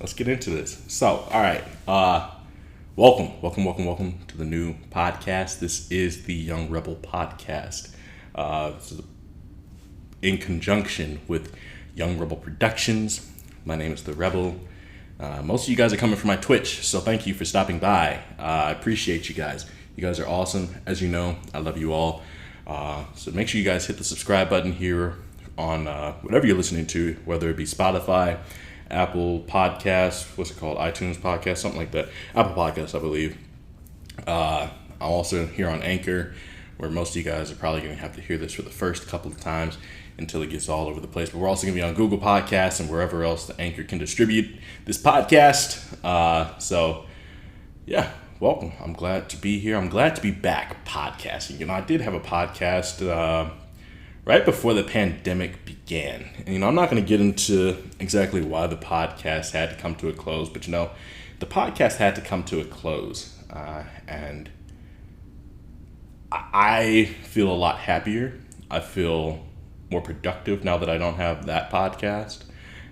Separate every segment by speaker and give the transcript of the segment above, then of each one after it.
Speaker 1: let's get into this. So, all right. Welcome to the new podcast. This is the Young Rebel Podcast. This is in conjunction with Young Rebel Productions. My name is The Rebel. Most of you guys are coming from my Twitch, so thank you for stopping by. I appreciate you guys. You guys are awesome. As you know, I love you all. So make sure you guys hit the subscribe button here on whatever you're listening to, whether it be Spotify, Apple Podcasts, iTunes Podcast, something like that. Apple Podcasts, I believe. I'm also here on Anchor, where most of you guys are probably going to have to hear this for the first couple of times until it gets all over the place. But we're also going to be on Google Podcasts and wherever else the Anchor can distribute this podcast. So, yeah, welcome. I'm glad to be here. I'm glad to be back podcasting. I did have a podcast right before the pandemic began. And, I'm not going to get into exactly why the podcast had to come to a close, but, the podcast had to come to a close. And I feel a lot happier. I feel more productive now that I don't have that podcast.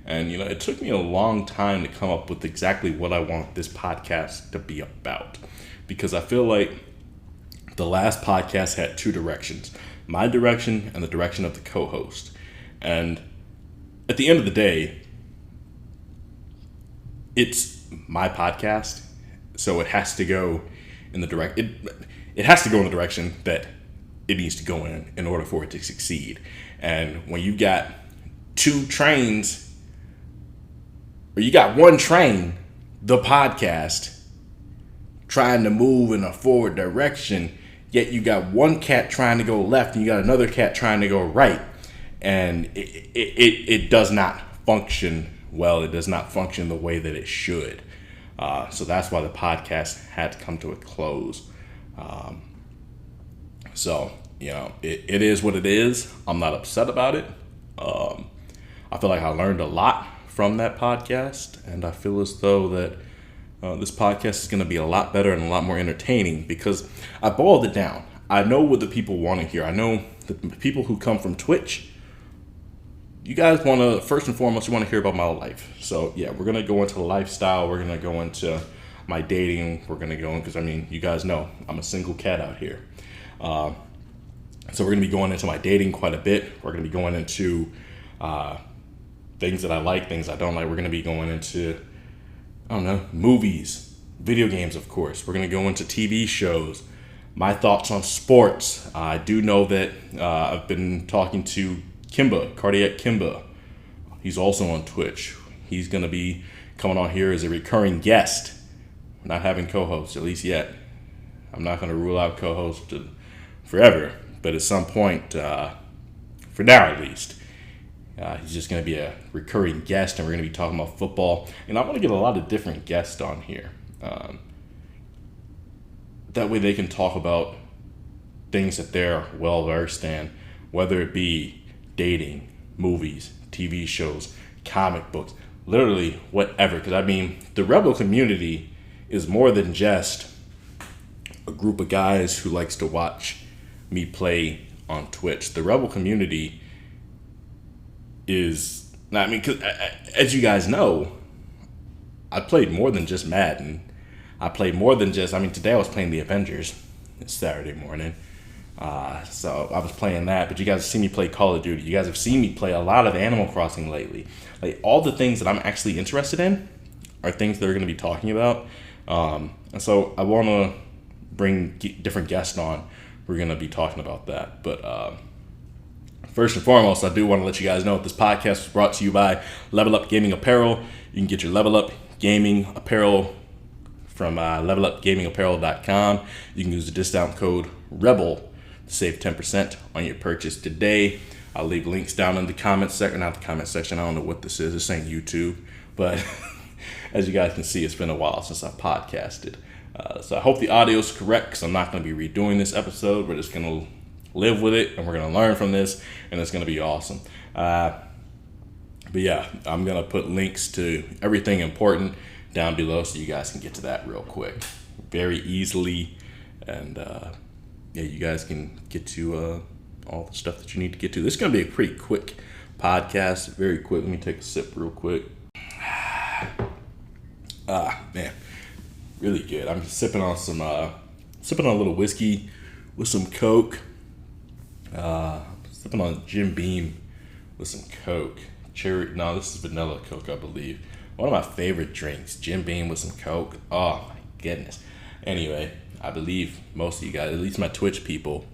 Speaker 1: And, it took me a long time to come up with exactly what I want this podcast to be about. Because I feel like the last podcast had two directions. My direction and the direction of the co-host. And at the end of the day, it's my podcast, so it has to go in the it has to go in the direction that it needs to go in order for it to succeed. And when you got two trains, or you got one train, the podcast, trying to move in a forward direction, yet you got one cat trying to go left and you got another cat trying to go right. And it does not function well. It does not function the way that it should. So that's why the podcast had to come to a close. It is what it is. I'm not upset about it. I feel like I learned a lot from that podcast. And I feel as though that this podcast is going to be a lot better and a lot more entertaining because I boiled it down. I know what the people want to hear. I know the people who come from Twitch, you guys want to, first and foremost, you want to hear about my life. So, yeah, we're going to go into lifestyle. We're going to go into my dating. We're going to go in, because, you guys know, I'm a single cat out here. So we're going to be going into my dating quite a bit. We're going to be going into things that I like, things I don't like. We're going to be going into movies, video games, of course. We're going to go into TV shows, my thoughts on sports. I do know that I've been talking to Cardiac Kimba. He's also on Twitch. He's going to be coming on here as a recurring guest. We're not having co-hosts, at least yet. I'm not going to rule out co-hosts forever, but at some point, for now at least, he's just going to be a recurring guest, and we're going to be talking about football. And I want to get a lot of different guests on here. That way they can talk about things that they're well-versed in, whether it be dating, movies, TV shows, comic books, literally whatever. Because, the Rebel community is more than just a group of guys who likes to watch me play on Twitch. The Rebel community is, because as you guys know, I played more than just Madden. I played more than just, today I was playing the Avengers. It's Saturday morning. So I was playing that, but you guys have seen me play Call of Duty. You guys have seen me play a lot of Animal Crossing lately. Like, all the things that I'm actually interested in are things that we're going to be talking about. And so I want to bring different guests on. We're going to be talking about that. But first and foremost, I do want to let you guys know that this podcast is brought to you by Level Up Gaming Apparel. You can get your Level Up Gaming Apparel from levelupgamingapparel.com. You can use the discount code REBEL to save 10% on your purchase today. I'll leave links down in the comments section. Not the comment section. I don't know what this is. This ain't YouTube. But as you guys can see, it's been a while since I've podcasted. So I hope the audio is correct, because I'm not going to be redoing this episode. We're just going to live with it, and we're going to learn from this, and it's going to be awesome. But yeah, I'm going to put links to everything important down below so you guys can get to that real quick, very easily. And you guys can get to all the stuff that you need to get to. This is going to be a pretty quick podcast, very quick. Let me take a sip real quick. Man, really good. I'm sipping on sipping on a little whiskey with some Coke. Sipping on Jim Beam with some Coke. Cherry, no, this is vanilla Coke, I believe. One of my favorite drinks, Jim Beam with some Coke. Oh my goodness. Anyway, I believe most of you guys, at least my Twitch people,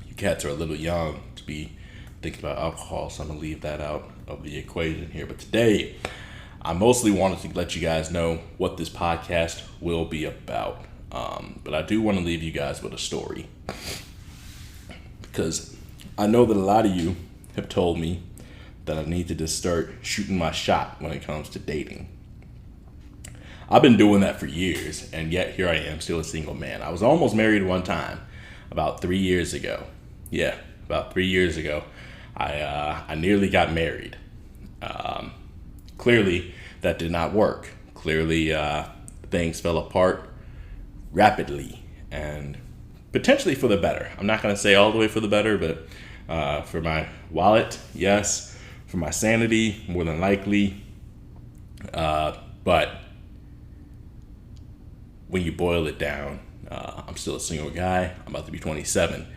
Speaker 1: you cats are a little young to be thinking about alcohol, so I'm gonna leave that out of the equation here. But today, I mostly wanted to let you guys know what this podcast will be about. But I do want to leave you guys with a story, because I know that a lot of you have told me that I need to just start shooting my shot when it comes to dating. I've been doing that for years, and yet here I am, still a single man. I was almost married one time, about 3 years ago. Yeah, about 3 years ago, I nearly got married. Clearly, that did not work. Clearly, things fell apart rapidly, and potentially for the better. I'm not going to say all the way for the better, but for my wallet, yes. For my sanity, more than likely. But when you boil it down, I'm still a single guy. I'm about to be 27.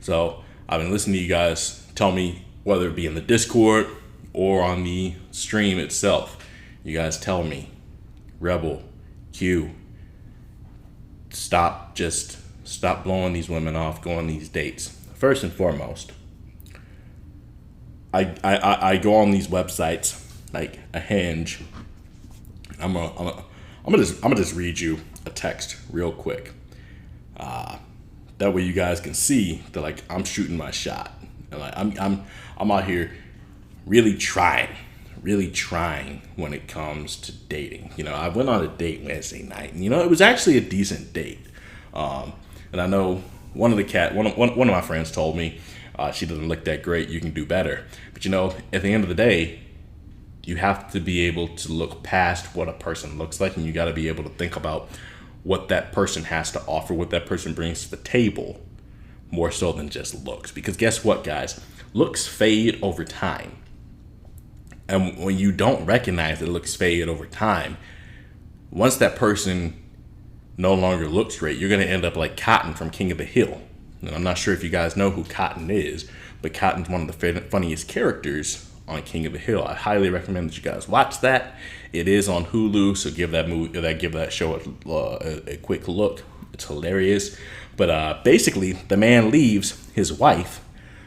Speaker 1: So I've been listening to you guys tell me, whether it be in the Discord or on the stream itself, you guys tell me, Rebel, Q, stop blowing these women off, go on these dates. First and foremost, I go on these websites like a Hinge. I'm gonna just read you a text real quick. That way you guys can see that like I'm shooting my shot, and like I'm out here really trying when it comes to dating. You know, I went on a date Wednesday night, and it was actually a decent date. And I know one of my friends told me, she doesn't look that great, you can do better. But at the end of the day, you have to be able to look past what a person looks like, and you got to be able to think about what that person has to offer, what that person brings to the table, more so than just looks. Because guess what, guys? Looks fade over time. And when you don't recognize that looks fade over time, once that person no longer looks great, you're going to end up like Cotton from King of the Hill. And I'm not sure if you guys know who Cotton is, but Cotton's one of the funniest characters on King of the Hill. I highly recommend that you guys watch that. It is on Hulu, so give that show a quick look. It's hilarious. But basically, the man leaves his wife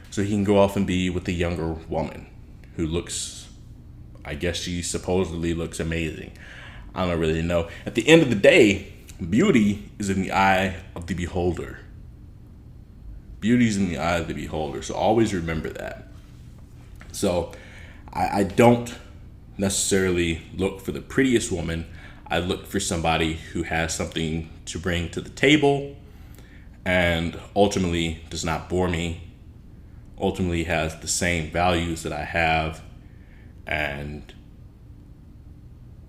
Speaker 1: so he can go off and be with a younger woman who looks, I guess she supposedly looks amazing. I don't really know. At the end of the day, beauty is in the eye of the beholder. Beauty's in the eye of the beholder. So always remember that. So I don't necessarily look for the prettiest woman. I look for somebody who has something to bring to the table and ultimately does not bore me, ultimately has the same values that I have, and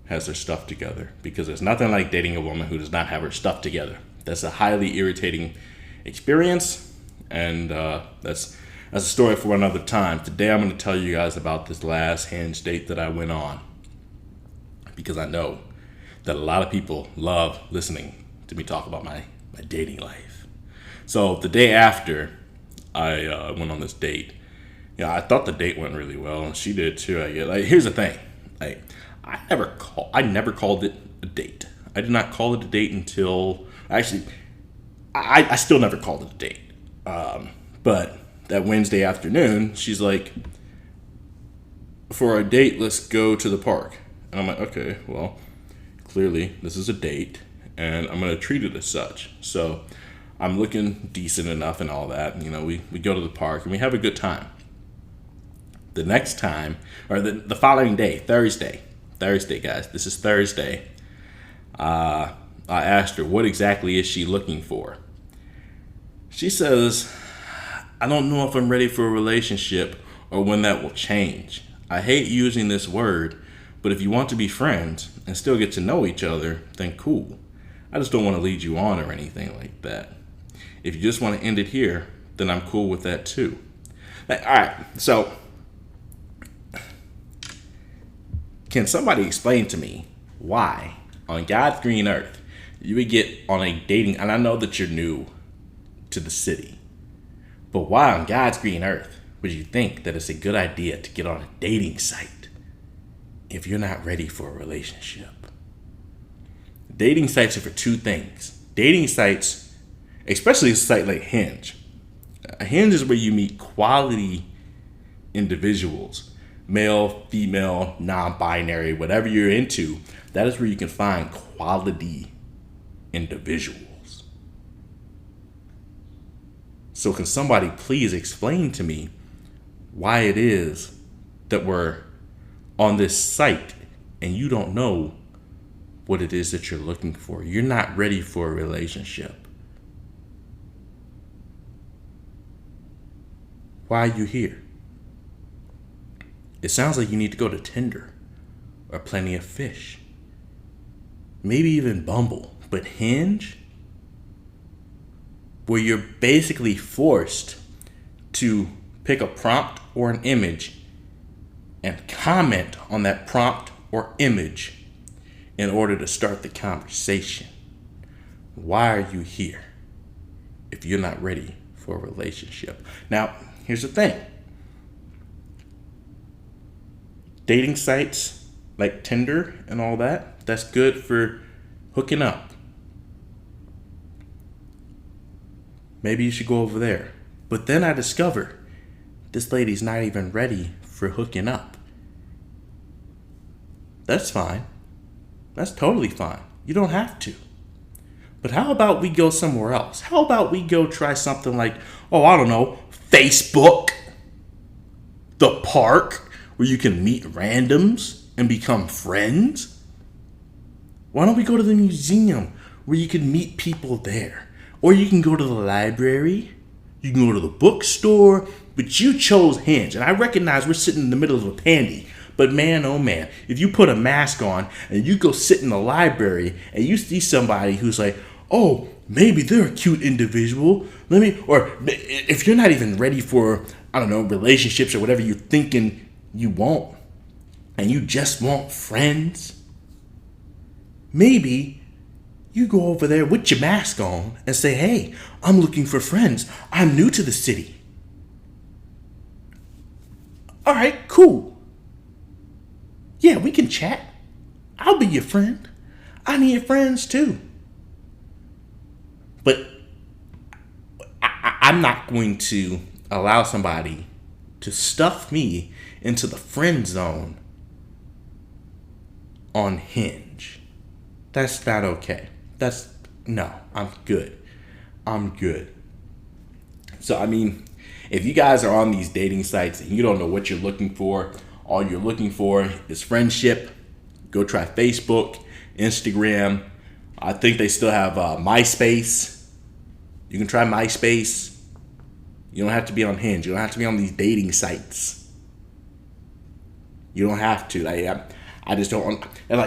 Speaker 1: has their stuff together. Because there's nothing like dating a woman who does not have her stuff together. That's a highly irritating experience, and that's a story for another time. Today I'm going to tell you guys about this last Hinge date that I went on, because I know that a lot of people love listening to me talk about my dating life. So the day after I went on this date, I thought the date went really well, and she did too. Here's the thing, I never called it a date. I did not call it a date until I still never called it a date. But that Wednesday afternoon, she's like, for our date, let's go to the park. And I'm like, okay, well, clearly this is a date, and I'm going to treat it as such. So I'm looking decent enough and all that. We go to the park, and we have a good time. The next time, or the following day, Thursday, guys, this is Thursday, I asked her, what exactly is she looking for? She says, I don't know if I'm ready for a relationship or when that will change. I hate using this word, but if you want to be friends and still get to know each other, then cool. I just don't want to lead you on or anything like that. If you just want to end it here, then I'm cool with that too. All right, so can somebody explain to me why on God's green earth, you would get on a dating, and I know that you're new to the city, but why on God's green earth would you think that it's a good idea to get on a dating site if you're not ready for a relationship? Dating sites are for two things. Dating sites, especially a site like Hinge. A Hinge is where you meet quality individuals, male, female, non-binary, whatever you're into. That is where you can find quality individuals. So can somebody please explain to me why it is that we're on this site and you don't know what it is that you're looking for? You're not ready for a relationship. Why are you here? It sounds like you need to go to Tinder or Plenty of Fish. Maybe even Bumble. But Hinge, where you're basically forced to pick a prompt or an image and comment on that prompt or image in order to start the conversation. Why are you here if you're not ready for a relationship? Now, here's the thing. Dating sites like Tinder and all that, that's good for hooking up. Maybe you should go over there. But then I discover this lady's not even ready for hooking up. That's fine. That's totally fine. You don't have to. But how about we go somewhere else? How about we go try something like, I don't know, Facebook, the park, where you can meet randoms and become friends? Why don't we go to the museum where you can meet people there? Or you can go to the library, you can go to the bookstore, but you chose Hinge. And I recognize we're sitting in the middle of a pandy, but man, oh man, if you put a mask on and you go sit in the library and you see somebody who's like, oh, maybe they're a cute individual, or if you're not even ready for, I don't know, relationships or whatever you're thinking you want, and you just want friends, maybe you go over there with your mask on and say, hey, I'm looking for friends. I'm new to the city. All right, cool. Yeah, we can chat. I'll be your friend. I need friends too. But I'm not going to allow somebody to stuff me into the friend zone on Hinge. That's not okay. No, I'm good. So, I mean, if you guys are on these dating sites and you don't know what you're looking for, all you're looking for is friendship, go try Facebook, Instagram. I think they still have MySpace. You can try MySpace. You don't have to be on Hinge. You don't have to be on these dating sites. You don't have to. I just don't want. And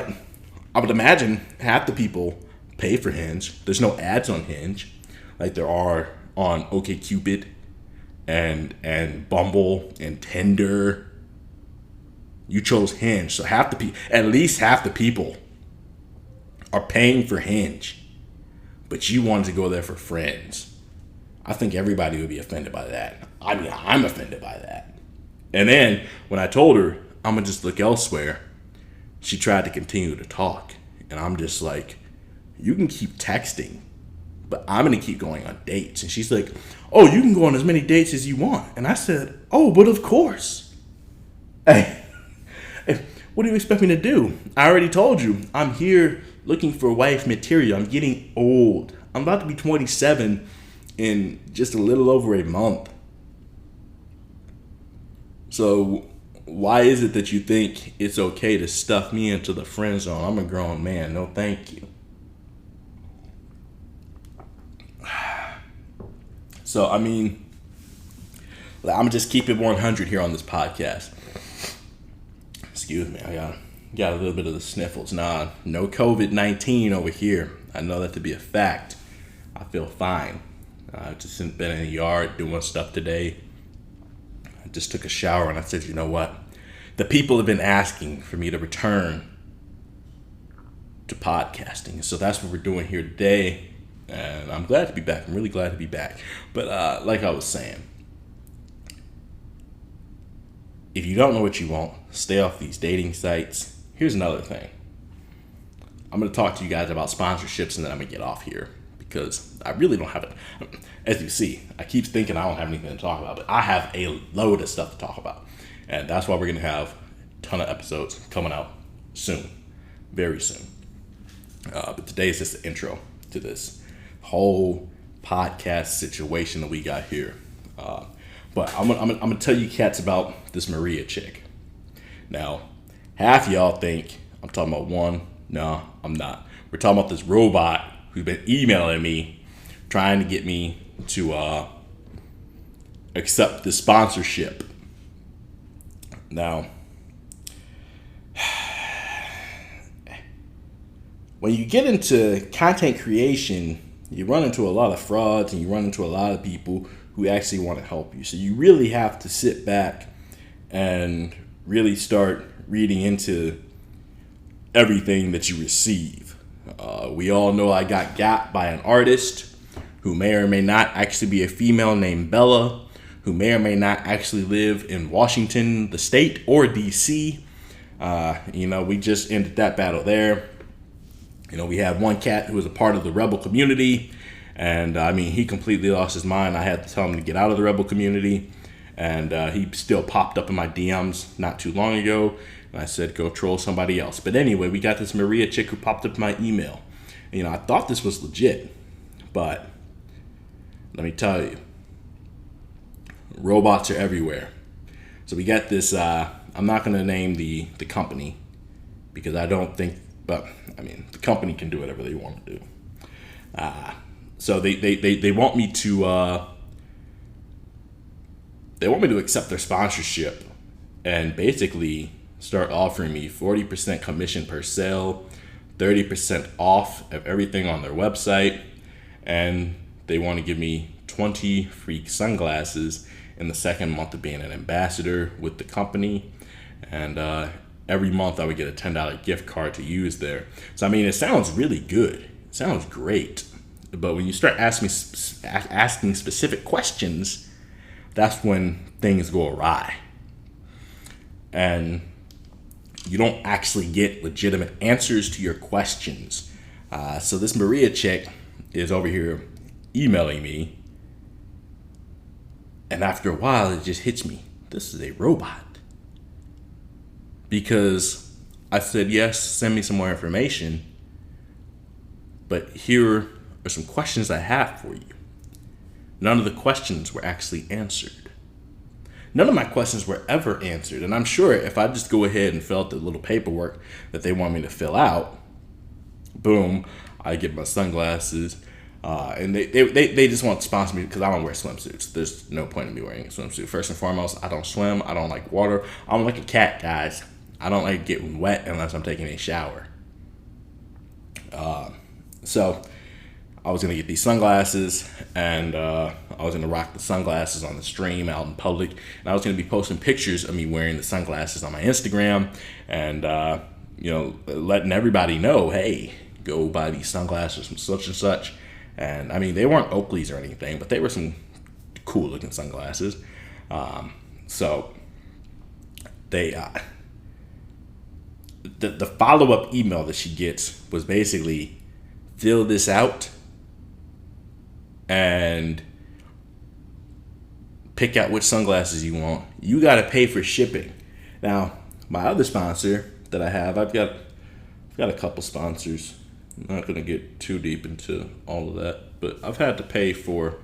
Speaker 1: I would imagine half the people pay for Hinge. There's no ads on Hinge like there are on OkCupid and Bumble and Tinder. You chose Hinge, so at least half the people are paying for Hinge, but you wanted to go there for friends. I think everybody would be offended by that. I mean, I'm offended by that. And then when I told her I'm gonna just look elsewhere, she tried to continue to talk, and I'm just like, you can keep texting, but I'm going to keep going on dates. And she's like, oh, you can go on as many dates as you want. And I said, oh, but of course. Hey, what do you expect me to do? I already told you, I'm here looking for wife material. I'm getting old. I'm about to be 27 in just a little over a month. So why is it that you think it's okay to stuff me into the friend zone? I'm a grown man. No, thank you. So, I mean, I'm going to just keep it 100 here on this podcast. Excuse me, I got a little bit of the sniffles. Nah, no COVID-19 over here. I know that to be a fact. I feel fine. I've just been in the yard doing stuff today. I just took a shower and I said, you know what? The people have been asking for me to return to podcasting. So that's what we're doing here today. And I'm glad to be back. I'm really glad to be back. But like I was saying, if you don't know what you want, stay off these dating sites. Here's another thing. I'm going to talk to you guys about sponsorships, and then I'm going to get off here because I really don't have it. As you see, I keep thinking I don't have anything to talk about, but I have a load of stuff to talk about. And that's why we're going to have a ton of episodes coming out soon, very soon. But today is just the intro to this whole podcast situation that we got here. But I'm gonna tell you cats about this Maria chick. Now, half of y'all think I'm talking about one. No, I'm not. We're talking about this robot who's been emailing me, trying to get me to accept the sponsorship. Now, when you get into content creation, you run into a lot of frauds and you run into a lot of people who actually want to help you. So you really have to sit back and really start reading into everything that you receive. We all know I got by an artist who may or may not actually be a female named Bella, who may or may not actually live in Washington, the state, or DC. We just ended that battle there. We had one cat who was a part of the Rebel community, and he completely lost his mind. I had to tell him to get out of the Rebel community, and he still popped up in my DMs not too long ago, and I said, go troll somebody else. But anyway, we got this Maria chick who popped up in my email. I thought this was legit, but let me tell you, robots are everywhere. So we got this, I'm not going to name the company because I don't think, but the company can do whatever they want to do. So they want me to accept their sponsorship and basically start offering me 40% commission per sale, 30% off of everything on their website, and they want to give me 20 free sunglasses in the second month of being an ambassador with the company. And every month I would get a $10 gift card to use there. So it sounds really good. It sounds great. But when you start asking specific questions, that's when things go awry. And you don't actually get legitimate answers to your questions. So this Maria chick is over here emailing me. And after a while, it just hits me. This is a robot. Because I said, yes, send me some more information. But here are some questions I have for you. None of the questions were actually answered. None of my questions were ever answered. And I'm sure if I just go ahead and fill out the little paperwork that they want me to fill out, boom, I get my sunglasses. And they just want to sponsor me because I don't wear swimsuits. There's no point in me wearing a swimsuit. First and foremost, I don't swim. I don't like water. I'm like a cat, guys. I don't like getting wet unless I'm taking a shower. So I was going to get these sunglasses, and I was going to rock the sunglasses on the stream out in public. And I was going to be posting pictures of me wearing the sunglasses on my Instagram and, letting everybody know, hey, go buy these sunglasses from such and such. And they weren't Oakleys or anything, but they were some cool looking sunglasses. So they, the follow-up email that she gets was basically, fill this out and pick out which sunglasses you want. You got to pay for shipping. Now, my other sponsor that I have, I've got a couple sponsors. I'm not going to get too deep into all of that, but I've had to pay for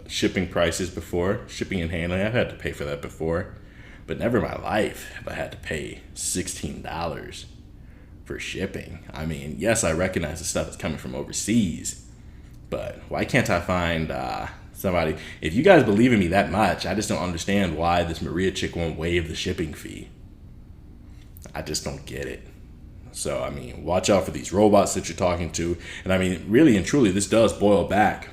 Speaker 1: shipping prices before, shipping and handling. I've had to pay for that before, but never in my life have I had to pay $16 for shipping. Yes, I recognize the stuff that's coming from overseas, but why can't I find somebody? If you guys believe in me that much, I just don't understand why this Maria chick won't waive the shipping fee. I just don't get it. So, watch out for these robots that you're talking to. And really and truly, this does boil back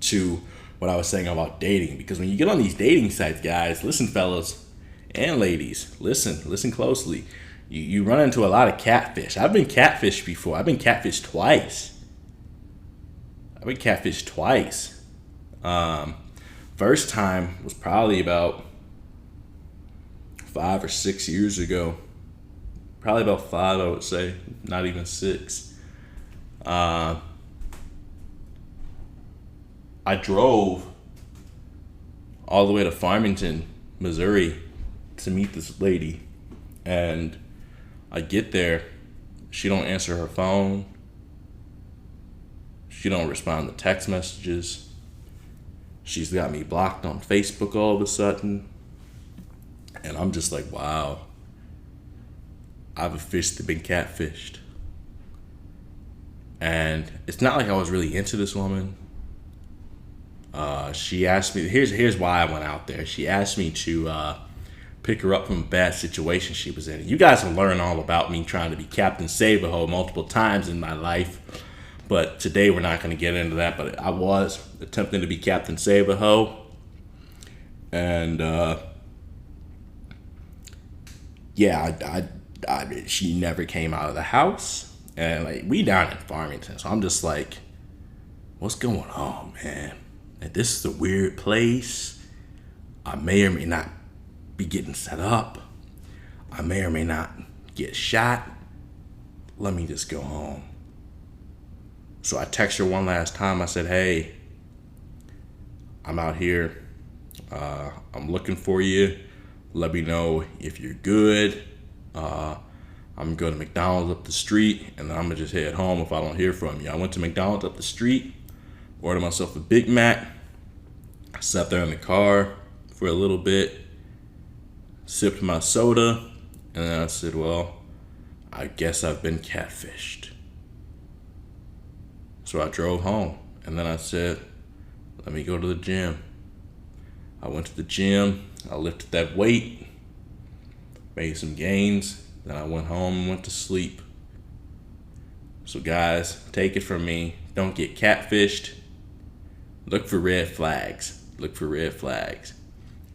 Speaker 1: to what I was saying about dating. Because when you get on these dating sites, guys, listen, fellas and ladies, listen closely. You run into a lot of catfish. I've been catfished before. I've been catfished twice. First time was probably about 5 or 6 years ago. Probably about 5, I would say. Not even 6. I drove all the way to Farmington, Missouri to meet this lady. And I get there. She don't answer her phone. She don't respond to text messages. She's got me blocked on Facebook all of a sudden. And I'm just like, wow. I've officially been catfished. And it's not like I was really into this woman. She asked me, here's why I went out there. She asked me to pick her up from a bad situation she was in. You guys will learn all about me trying to be Captain Save-A-Ho multiple times in my life. But today we're not going to get into that. But I was attempting to be Captain Save-A-Ho. And yeah, she never came out of the house. And like, we down in Farmington. So I'm just like, what's going on, man? Like, this is a weird place. I may or may not be getting set up. I may or may not get shot. Let me just go home. So I text her one last time. I said, hey, I'm out here. I'm looking for you. Let me know if you're good. I'm going to go to McDonald's up the street, and then I'm going to just head home if I don't hear from you. I went to McDonald's up the street, ordered myself a Big Mac. I sat there in the car for a little bit, sipped my soda, and then I said, well, I guess I've been catfished. So I drove home, and then I said, let me go to the gym. I went to the gym, I lifted that weight, made some gains, then I went home and went to sleep. So guys, take it from me, don't get catfished. Look for red flags. Look for red flags.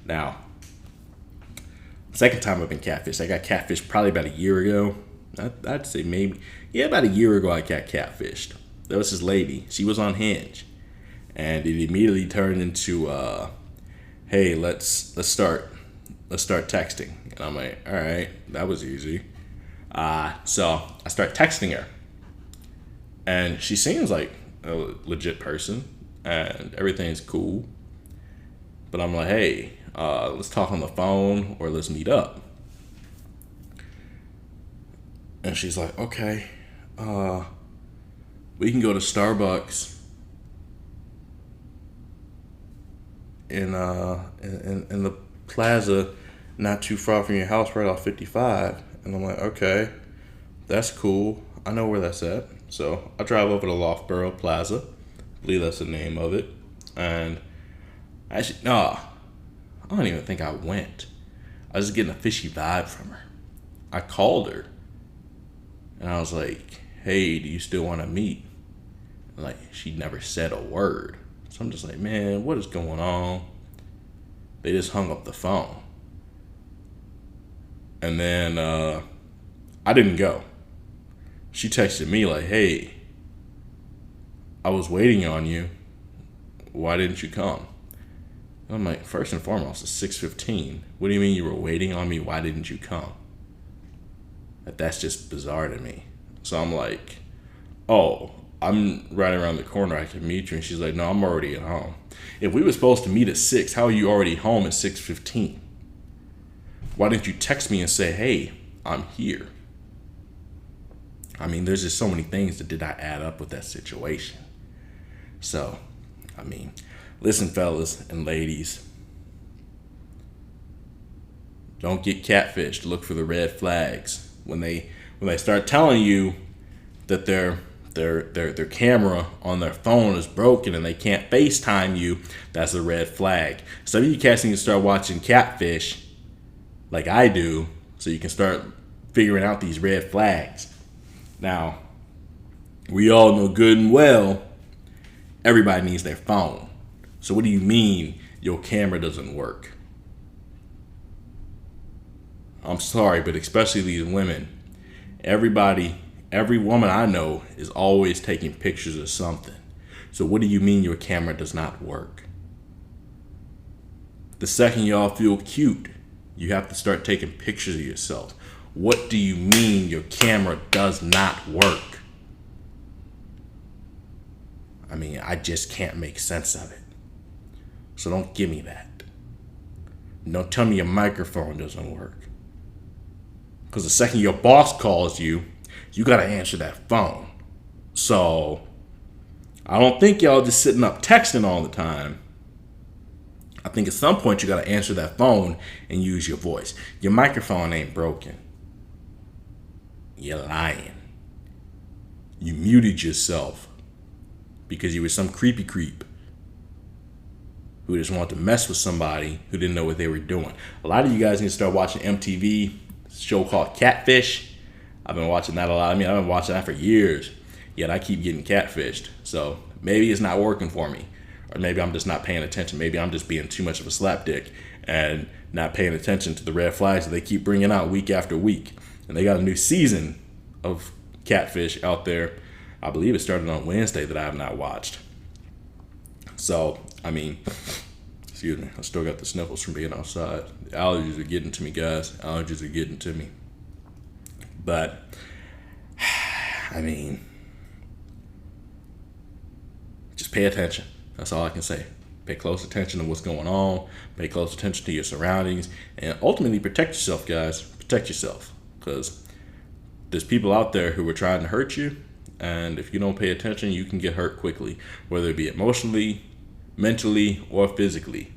Speaker 1: Now, second time I've been catfished. I got catfished probably about a year ago. I'd say maybe, about a year ago I got catfished. There was this lady. She was on Hinge. And it immediately turned into, hey, let's start texting. And I'm like, all right, that was easy. So I start texting her. And she seems like a legit person. And everything's cool. But I'm like, hey, let's talk on the phone or let's meet up. And she's like, okay, we can go to Starbucks in the plaza not too far from your house, right off 55. And I'm like, okay, that's cool. I know where that's at. So I drive over to Loughborough Plaza. I believe that's the name of it. And actually, no, I don't even think I went. I was just getting a fishy vibe from her. I called her. And I was like, hey, do you still want to meet? And like, she never said a word. So I'm just like, man, what is going on? They just hung up the phone. And then I didn't go. She texted me like, hey, I was waiting on you. Why didn't you come? And I'm like, first and foremost, it's 6:15. What do you mean you were waiting on me? Why didn't you come? That's just bizarre to me. So I'm like, oh, I'm right around the corner. I can meet you. And she's like, no, I'm already at home. If we were supposed to meet at 6, how are you already home at 6:15? Why didn't you text me and say, hey, I'm here? I mean, there's just so many things that did not add up with that situation. So, I mean, listen, fellas and ladies, don't get catfished. Look for the red flags. When they start telling you that their camera on their phone is broken and they can't FaceTime you, that's a red flag. Some of you cats need to start watching Catfish like I do so you can start figuring out these red flags. Now, we all know good and well everybody needs their phone. So what do you mean your camera doesn't work? I'm sorry, but especially these women, every woman I know is always taking pictures of something. So what do you mean your camera does not work? The second y'all feel cute, you have to start taking pictures of yourself. What do you mean your camera does not work? I mean, I just can't make sense of it. So don't give me that. Don't tell me your microphone doesn't work. Because the second your boss calls you, you got to answer that phone. So I don't think y'all just sitting up texting all the time. I think at some point you got to answer that phone and use your voice. Your microphone ain't broken. You're lying. You muted yourself because you were some creepy creep who just wanted to mess with somebody who didn't know what they were doing. A lot of you guys need to start watching MTV, a show called Catfish. I've been watching that a lot. I mean, I've been watching that for years, yet I keep getting catfished. So maybe it's not working for me. Or maybe I'm just not paying attention. Maybe I'm just being too much of a slapdick and not paying attention to the red flags that they keep bringing out week after week. And they got a new season of Catfish out there. I believe it started on Wednesday that I have not watched. So, I mean, excuse me, I still got the sniffles from being outside. The allergies are getting to me, guys. Allergies are getting to me. But, I mean, just pay attention. That's all I can say. Pay close attention to what's going on. Pay close attention to your surroundings. And ultimately, protect yourself, guys. Protect yourself. Because there's people out there who are trying to hurt you. And if you don't pay attention, you can get hurt quickly. Whether it be emotionally, mentally, or physically.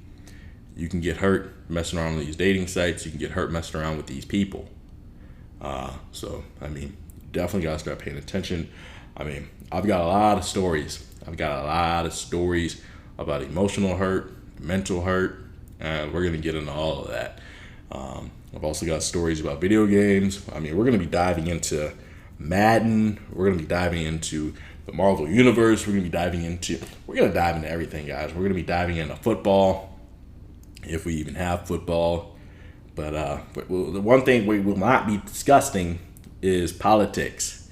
Speaker 1: You can get hurt messing around with these dating sites. You can get hurt messing around with these people. So, I mean, definitely got to start paying attention. I mean, I've got a lot of stories. About emotional hurt, mental hurt, and we're going to get into all of that. I've also got stories about video games. I mean, we're going to be diving into Madden. We're going to be diving into the Marvel Universe. We're going to dive into everything, guys. We're going to be diving into football, if we even have football. But the one thing we will not be discussing is politics.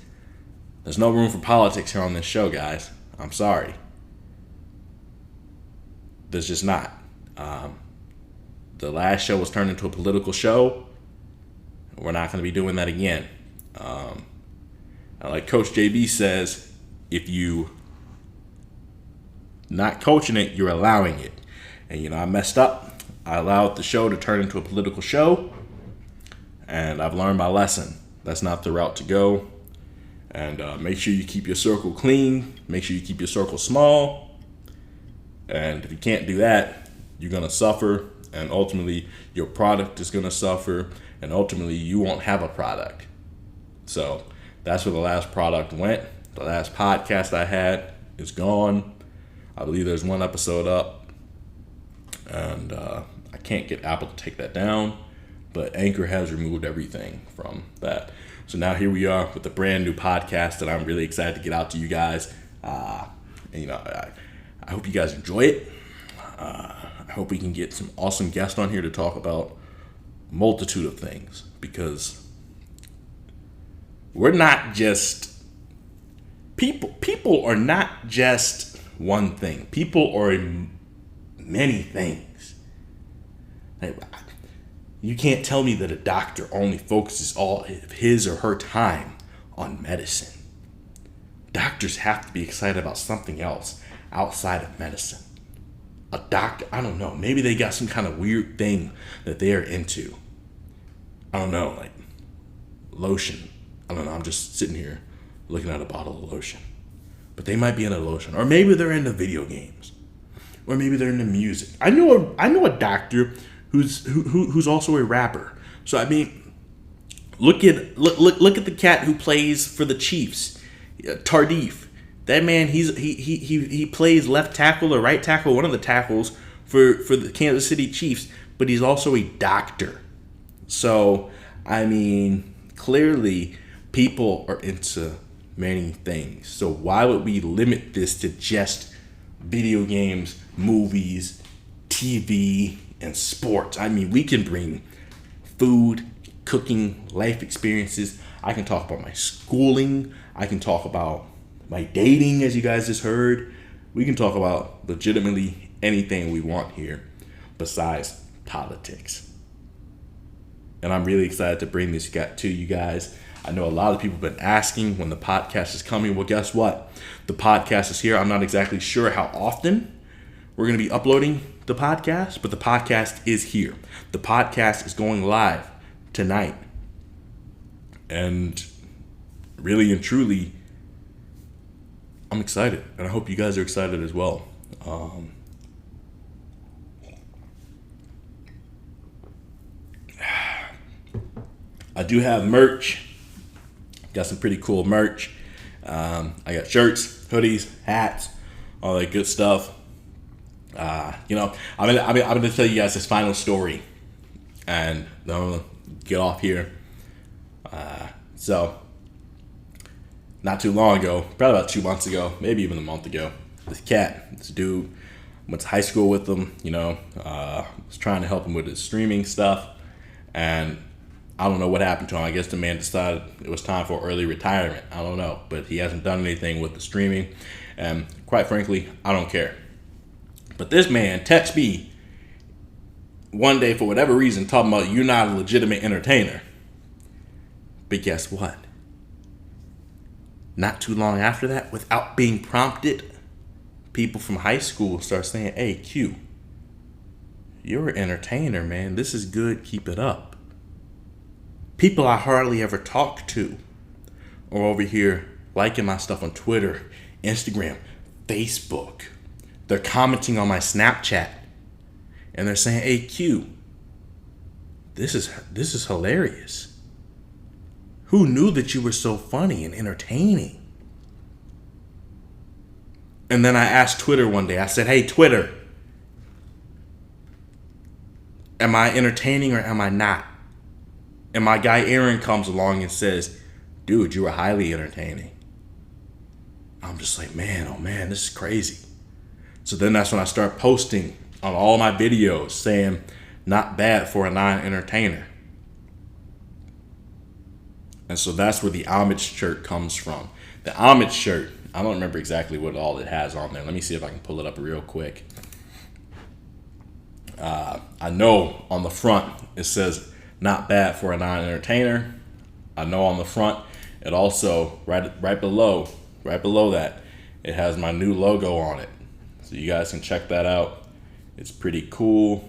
Speaker 1: There's no room for politics here on this show, guys. I'm sorry. There's just not. The last show was turned into a political show. We're not going to be doing that again. Like Coach JB says, if you not coaching it, you're allowing it. And, I messed up. I allowed the show to turn into a political show. And I've learned my lesson. That's not the route to go. And make sure you keep your circle clean. Make sure you keep your circle small. And if you can't do that, you're going to suffer. And ultimately, your product is going to suffer. And ultimately, you won't have a product. So that's where the last product went. The last podcast I had is gone. I believe there's one episode up. And I can't get Apple to take that down. But Anchor has removed everything from that. So now here we are with a brand new podcast that I'm really excited to get out to you guys. I hope you guys enjoy it. I hope we can get some awesome guests on here to talk about a multitude of things, because we're not just people. People are not just one thing. People are many things. You can't tell me that a doctor only focuses all of his or her time on medicine. Doctors have to be excited about something else outside of medicine. A doctor, I don't know, maybe they got some kind of weird thing that they're into. I don't know, like lotion. I don't know, I'm just sitting here looking at a bottle of lotion. But they might be into lotion. Or maybe they're into video games. Or maybe they're into music. I know a doctor who's also a rapper. So I mean, look at the cat who plays for the Chiefs, Tardif. That man, he plays left tackle or right tackle, one of the tackles for the Kansas City Chiefs. But he's also a doctor. So I mean, clearly people are into many things. So why would we limit this to just video games, movies, TV, and sports? I mean, we can bring food, cooking, life experiences. I can talk about my schooling. I can talk about my dating, as you guys just heard. We can talk about legitimately anything we want here besides politics. And I'm really excited to bring this to you guys. I know a lot of people have been asking when the podcast is coming. Well, guess what? The podcast is here. I'm not exactly sure how often we're going to be uploading the podcast, but the podcast is here. The podcast is going live tonight. And really and truly, I'm excited. And I hope you guys are excited as well. I do have merch. Got some pretty cool merch. I got shirts, hoodies, hats, all that good stuff. I'm gonna tell you guys this final story, and then I'm gonna get off here. So, not too long ago, probably about 2 months ago, maybe even a month ago, this dude, went to high school with him. Was trying to help him with his streaming stuff, and I don't know what happened to him. I guess the man decided it was time for early retirement. I don't know, but he hasn't done anything with the streaming, and quite frankly, I don't care. But this man texts me one day for whatever reason talking about you're not a legitimate entertainer. But guess what? Not too long after that, without being prompted, people from high school start saying, "Hey, Q, you're an entertainer, man. This is good. Keep it up." People I hardly ever talk to are over here liking my stuff on Twitter, Instagram, Facebook. They're commenting on my Snapchat, and they're saying, "Hey, Q, this is hilarious. Who knew that you were so funny and entertaining?" And then I asked Twitter one day, I said, "Hey, Twitter, am I entertaining or am I not?" And my guy Aaron comes along and says, "Dude, you were highly entertaining." I'm just like, man, oh man, this is crazy. So then that's when I start posting on all my videos saying, "Not bad for a non-entertainer." And so that's where the homage shirt comes from. The homage shirt, I don't remember exactly what all it has on there. Let me see if I can pull it up real quick. I know on the front it says, "Not bad for a non-entertainer." I know on the front it also, right below that, it has my new logo on it. So you guys can check that out. It's pretty cool.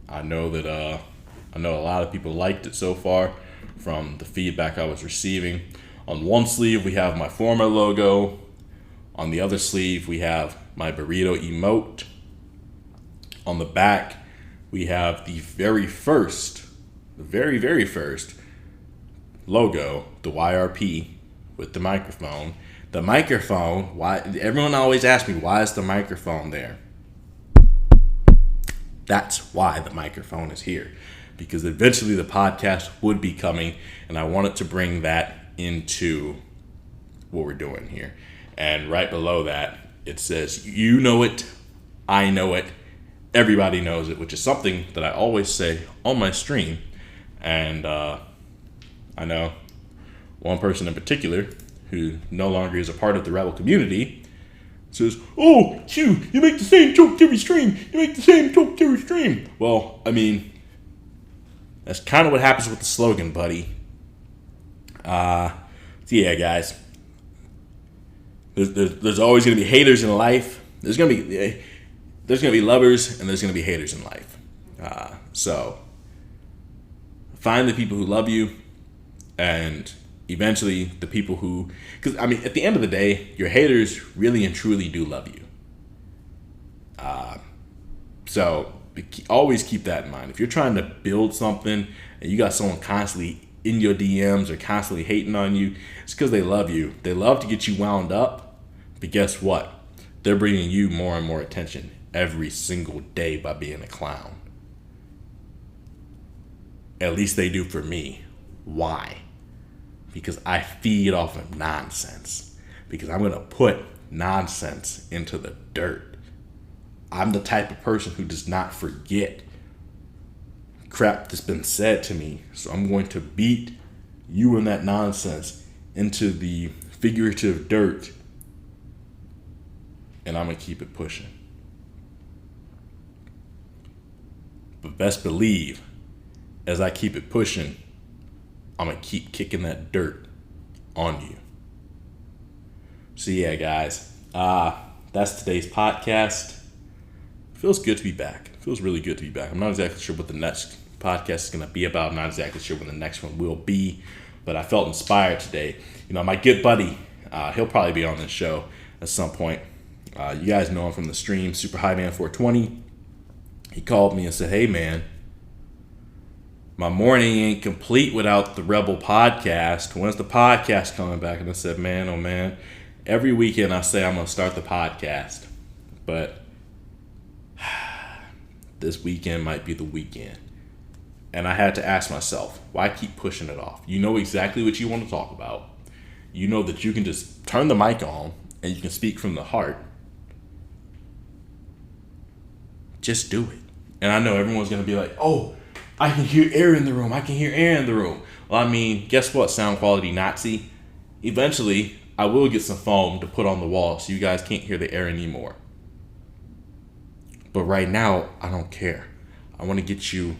Speaker 1: I know a lot of people liked it so far from the feedback I was receiving. On one sleeve we have my former logo. On the other sleeve we have my burrito emote. On the back we have the very first logo, the YRP with the microphone. The microphone, why everyone always asks me, why is the microphone there? That's why the microphone is here. Because eventually the podcast would be coming, and I wanted to bring that into what we're doing here. And right below that, it says, "You know it, I know it, everybody knows it," which is something that I always say on my stream. And I know one person in particular who no longer is a part of the Rebel community says, "Oh, Q, you make the same joke every stream. Well, I mean, that's kind of what happens with the slogan, buddy. So yeah, guys. There's always going to be haters in life. There's going to be lovers, and there's going to be haters in life. So find the people who love you, and eventually the people who, because I mean, at the end of the day, your haters really and truly do love you. So always keep that in mind. If you're trying to build something and you got someone constantly in your DMs or constantly hating on you, it's because they love you. They love to get you wound up, but guess what? They're bringing you more and more attention every single day by being a clown. At least they do for me. Why? Because I feed off of nonsense. Because I'm going to put nonsense into the dirt. I'm the type of person who does not forget crap that's been said to me. So I'm going to beat you and that nonsense into the figurative dirt, and I'm going to keep it pushing. But best believe, as I keep it pushing, I'm going to keep kicking that dirt on you. So yeah, guys, that's today's podcast. Feels good to be back. Feels really good to be back. I'm not exactly sure what the next podcast is going to be about. I'm not exactly sure when the next one will be, but I felt inspired today. You know, my good buddy, he'll probably be on this show at some point. You guys know him from the stream, Super High Man 420. He called me and said, "Hey man, my morning ain't complete without the Rebel podcast. When's the podcast coming back?" And I said, "Man, oh man, every weekend I say I'm going to start the podcast, but this weekend might be the weekend." And I had to ask myself, why keep pushing it off? You know exactly what you want to talk about. You know that you can just turn the mic on and you can speak from the heart. Just do it. And I know everyone's going to be like, "Oh, I can hear air in the room. I can hear air in the room." Well, I mean, guess what, sound quality Nazi? Eventually, I will get some foam to put on the wall so you guys can't hear the air anymore. But right now, I don't care. I want to get you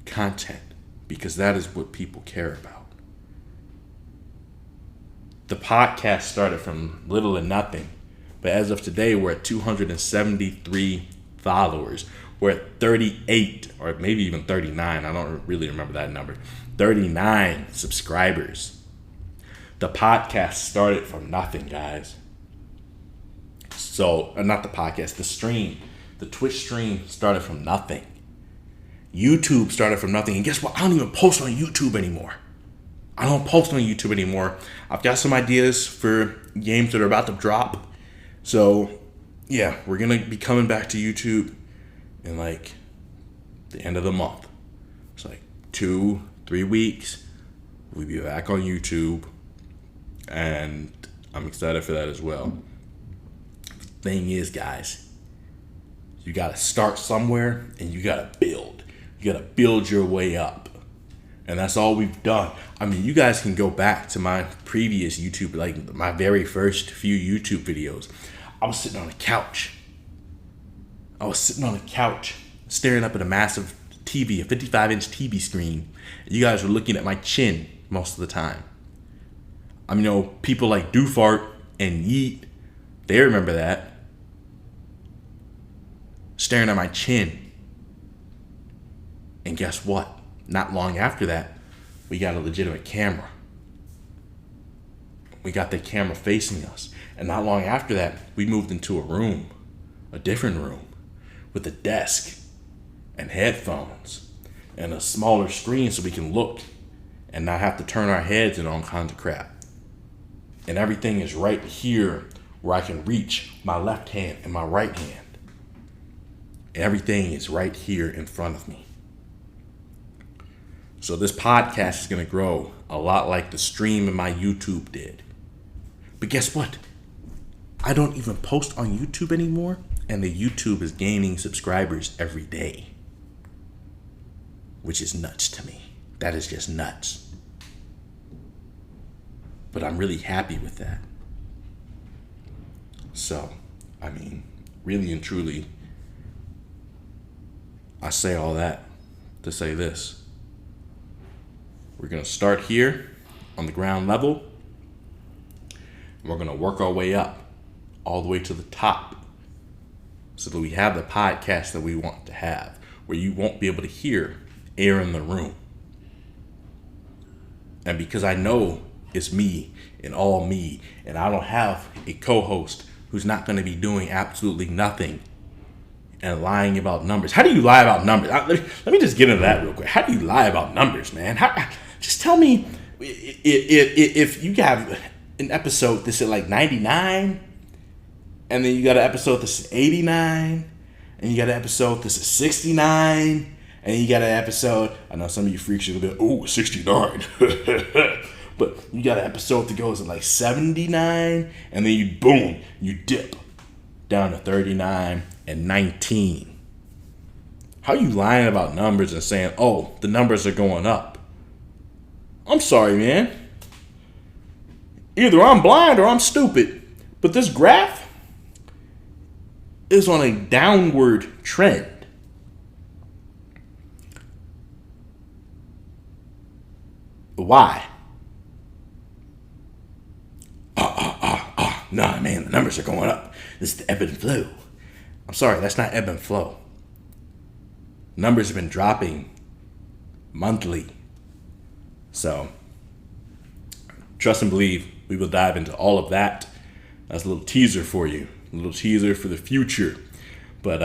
Speaker 1: content because that is what people care about. The podcast started from little and nothing, but as of today, we're at 273 followers. We're at 38 or maybe even 39. I don't really remember that number. 39 subscribers. The podcast started from nothing, guys. So, not the podcast, the stream. The Twitch stream started from nothing. YouTube started from nothing. And guess what? I don't even post on YouTube anymore. I've got some ideas for games that are about to drop. So, yeah, we're going to be coming back to YouTube in like the end of the month. It's like 2-3 weeks. We'll be back on YouTube. And I'm excited for that as well. The thing is, guys, you got to start somewhere and you got to build. You got to build your way up. And that's all we've done. I mean, you guys can go back to my previous YouTube, like my very first few YouTube videos. I was sitting on a couch. Staring up at a massive TV, a 55-inch TV screen. And you guys were looking at my chin most of the time. I mean, you know, people like Doofart and Yeet, they remember that. Staring at my chin. And guess what? Not long after that, we got a legitimate camera. We got the camera facing us. And not long after that, we moved into a different room, with a desk and headphones and a smaller screen so we can look and not have to turn our heads and all kinds of crap. And everything is right here where I can reach my left hand and my right hand. Everything is right here in front of me. So this podcast is going to grow a lot like the stream in my YouTube did. But guess what? I don't even post on YouTube anymore, and the YouTube is gaining subscribers every day. Which is nuts to me. That is just nuts. But I'm really happy with that. So, I mean, really and truly, I say all that to say this. We're going to start here on the ground level. And we're going to work our way up all the way to the top so that we have the podcast that we want to have, where you won't be able to hear air in the room. And because I know it's me and all me, and I don't have a co-host who's not going to be doing absolutely nothing and lying about numbers. How do you lie about numbers? Let me just get into that real quick. How do you lie about numbers, man? Just tell me if you have an episode that's at like 99, and then you got an episode that's at 89, and you got an episode that's at 69, and you got an episode, I know some of you freaks are going to be like, "Oh, 69. But you got an episode that goes at like 79, and then you dip down to 39 and 19. How are you lying about numbers and saying, oh, the numbers are going up? I'm sorry, man. Either I'm blind or I'm stupid. But this graph is on a downward trend. Why? Nah, man, the numbers are going up. This is the ebb and flow. I'm sorry, that's not ebb and flow. Numbers have been dropping monthly. So, trust and believe, we will dive into all of that. That's a little teaser for you. A little teaser for the future. But,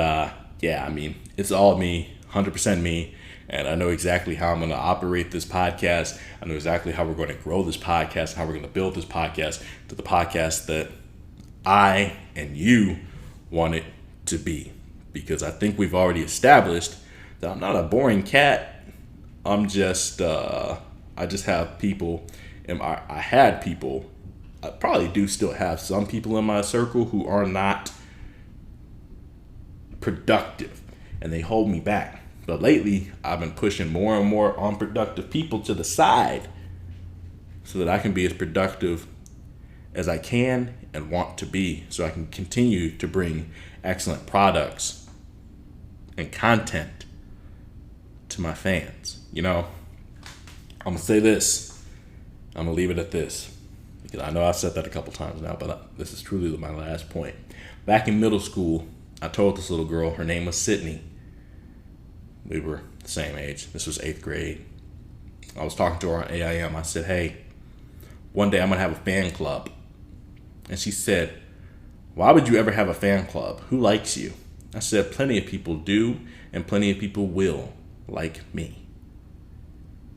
Speaker 1: yeah, I mean, it's all me, 100% me. And I know exactly how I'm going to operate this podcast. I know exactly how we're going to grow this podcast, how we're going to build this podcast to the podcast that I and you want it to be. Because I think we've already established that I'm not a boring cat. I'm just, I just have people, and I had people, I probably do still have some people in my circle who are not productive, and they hold me back. But lately, I've been pushing more and more unproductive people to the side so that I can be as productive as I can and want to be, so I can continue to bring excellent products and content to my fans. You know, I'm going to say this. I'm going to leave it at this. Because I know I've said that a couple times now, but this is truly my last point. Back in middle school, I told this little girl, her name was Sydney. We were the same age. This was 8th grade. I was talking to her on AIM. I said, hey, one day I'm going to have a fan club. And she said, why would you ever have a fan club? Who likes you? I said, plenty of people do, and plenty of people will like me.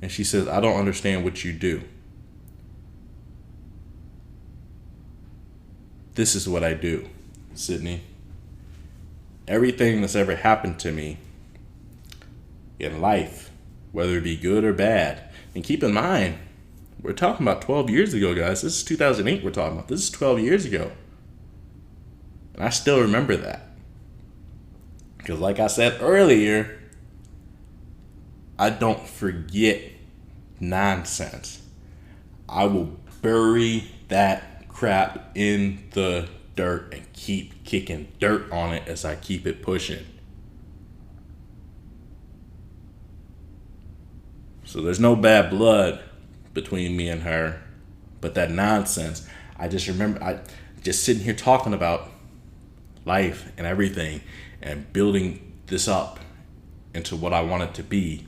Speaker 1: And she says, I don't understand what you do. This is what I do, Sydney. Everything that's ever happened to me in life, whether it be good or bad, and keep in mind, we're talking about 12 years ago, guys. This is 2008 we're talking about. This is 12 years ago. And I still remember that. Because like I said earlier, I don't forget nonsense. I will bury that crap in the dirt and keep kicking dirt on it as I keep it pushing. So there's no bad blood between me and her, but that nonsense, I just remember, I just sitting here talking about life and everything and building this up into what I want it to be,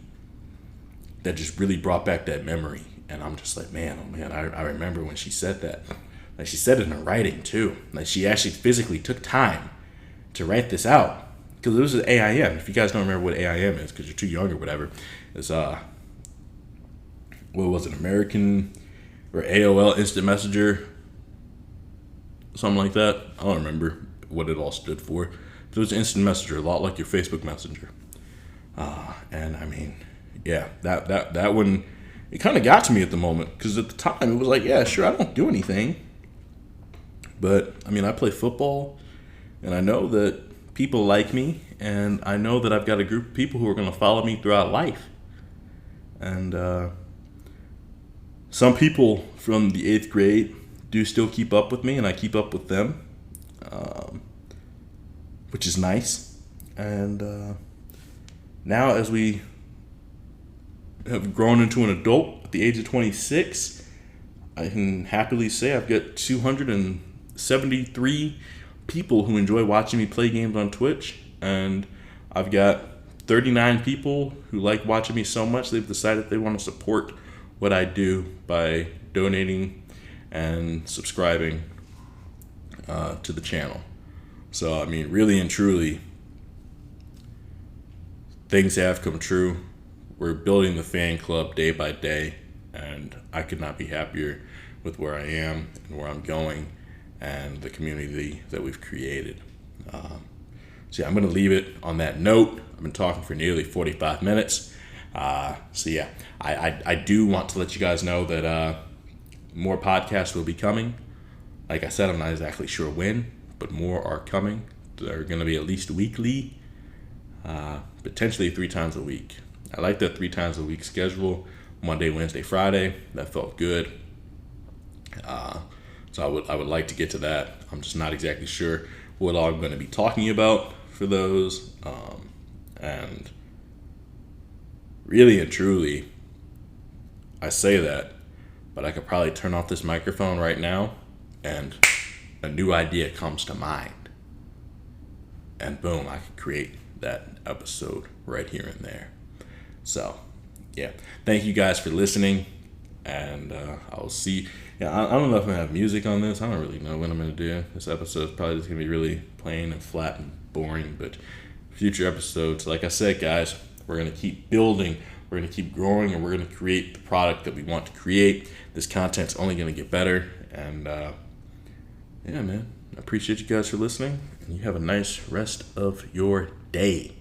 Speaker 1: that just really brought back that memory. And I'm just like, man, oh man, I remember when she said that. Like, she said it in her writing too. Like, she actually physically took time to write this out. Because it was an AIM. If you guys don't remember what AIM is, because you're too young or whatever, it's what was it, American or AOL Instant Messenger, something like that. I don't remember what it all stood for. But it was Instant Messenger, a lot like your Facebook Messenger. And I mean, yeah, that one, it kind of got to me at the moment, because at the time it was like, yeah, sure, I don't do anything, but I mean, I play football, and I know that people like me, and I know that I've got a group of people who are going to follow me throughout life. And some people from the 8th grade do still keep up with me, and I keep up with them, which is nice. And now, as we have grown into an adult at the age of 26, I can happily say I've got 273 people who enjoy watching me play games on Twitch, and I've got 39 people who like watching me so much they've decided they want to support what I do by donating and subscribing to the channel. So, I mean, really and truly, things have come true. We're building the fan club day by day, and I could not be happier with where I am and where I'm going and the community that we've created. So yeah, I'm going to leave it on that note. I've been talking for nearly 45 minutes. So yeah, I do want to let you guys know that more podcasts will be coming. Like I said, I'm not exactly sure when, but more are coming. They're going to be at least weekly. potentially 3 times a week. I like that 3 times a week schedule, Monday, Wednesday, Friday. That felt good. So I would like to get to that. I'm just not exactly sure what all I'm going to be talking about for those. And really and truly, I say that, but I could probably turn off this microphone right now and a new idea comes to mind. And boom, I could create that episode right here and there. So, yeah. Thank you guys for listening. And I'll see. Yeah, I don't know if I'm going to have music on this. I don't really know what I'm going to do. This episode is probably just going to be really plain and flat and boring. But future episodes, like I said, guys, we're going to keep building. We're going to keep growing. And we're going to create the product that we want to create. This content's only going to get better. And, yeah, man. I appreciate you guys for listening. And you have a nice rest of your day.